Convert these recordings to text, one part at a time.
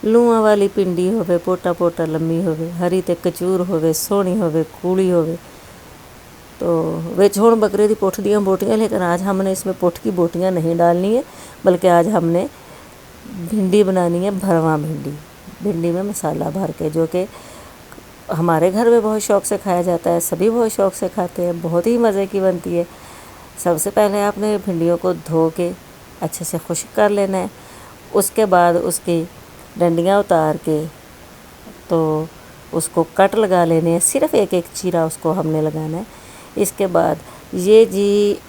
लूआं वाली पिंडी होवे, पोटा पोटा लम्मी होवे, हरी ते कचूर होवे, सोहनी होवे, कूड़ी होवे। तो विच हुण बकरे दी पुठ दियां बोटियां, लेकिन आज हमने इसमें पुठ की बोटियां नहीं डालनी है, बल्कि आज हमने भिंडी बनानी है, भरवा भिंडी। भिंडी में मसाला भर के, जो कि हमारे घर में बहुत शौक़ से खाया जाता है, सभी बहुत शौक़ से खाते हैं, बहुत ही मज़े की बनती है। सबसे पहले आपने भिंडियों को धो के अच्छे से खुश्क कर लेना है। उसके बाद उसकी डंडियाँ उतार के तो उसको कट लगा लेने हैं, सिर्फ़ एक एक चीरा उसको हमने लगाना है। इसके बाद ये जी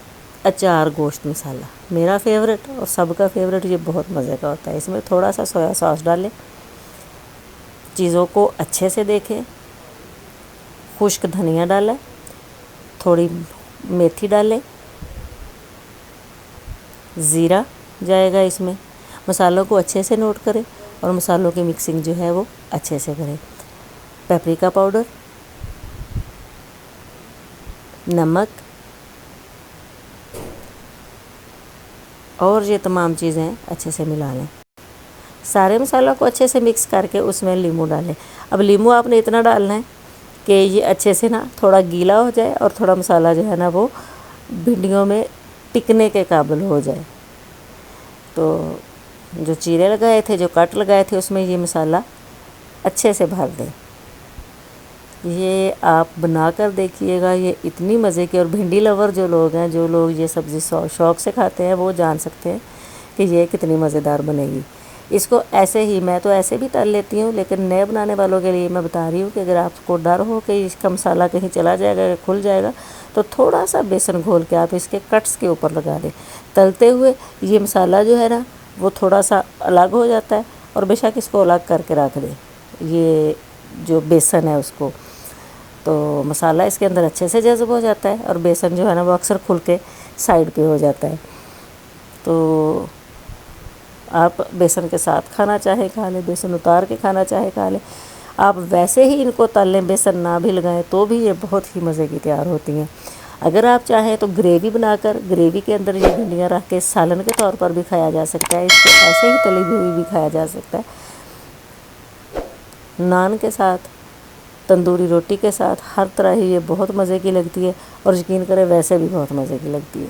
अचार गोश्त मसाला, मेरा फेवरेट और सबका फेवरेट, ये बहुत मज़े का होता है। इसमें थोड़ा सा सोया सॉस डालें, चीज़ों को अच्छे से देखें, खुश्क धनिया डालें, थोड़ी मेथी डालें, ज़ीरा जाएगा इसमें। मसालों को अच्छे से नोट करें और मसालों की मिक्सिंग जो है वो अच्छे से करें। पेपरिका पाउडर, नमक और ये तमाम चीज़ें अच्छे से मिला लें। सारे मसालों को अच्छे से मिक्स करके उसमें नींबू डालें। अब नींबू आपने इतना डालना है कि ये अच्छे से ना थोड़ा गीला हो जाए और थोड़ा मसाला जो है ना वो भिंडियों में टिकने के काबिल हो जाए। तो जो चीरे लगाए थे, जो कट लगाए थे, उसमें ये मसाला अच्छे से भर दें। ये आप बना कर देखिएगा, ये इतनी मज़े की। और भिंडी लवर जो लोग हैं, जो लोग ये सब्ज़ी शौक़ से खाते हैं, वो जान सकते हैं कि ये कितनी मज़ेदार बनेगी। इसको ऐसे ही, मैं तो ऐसे भी तल लेती हूँ, लेकिन नए बनाने वालों के लिए मैं बता रही हूँ कि अगर आपको डर हो कि इसका मसाला कहीं चला जाएगा, खुल जाएगा, तो थोड़ा सा बेसन घोल के आप इसके कट्स के ऊपर लगा दें। तलते हुए ये मसाला जो है ना वो थोड़ा सा अलग हो जाता है, और बेशक इसको अलग करके रख दें, ये जो बेसन है उसको। तो मसाला इसके अंदर अच्छे से जज़ब हो जाता है, और बेसन जो है ना वो अक्सर खुल के साइड पे हो जाता है। तो आप बेसन के साथ खाना चाहे खा लें, बेसन उतार के खाना चाहे खा लें। आप वैसे ही इनको तल लें, बेसन ना भी लगाएं, तो भी ये बहुत ही मज़े की तैयार होती हैं। अगर आप चाहें तो ग्रेवी बनाकर, ग्रेवी के अंदर ये भिंडियाँ रख के सालन के तौर पर भी खाया जा सकता है। इसको ऐसे ही तली हुई भी खाया जा सकता है, नान के साथ, तंदूरी रोटी के साथ, हर तरह ही ये बहुत मज़े की लगती है। और यकीन करें वैसे भी बहुत मज़े की लगती है।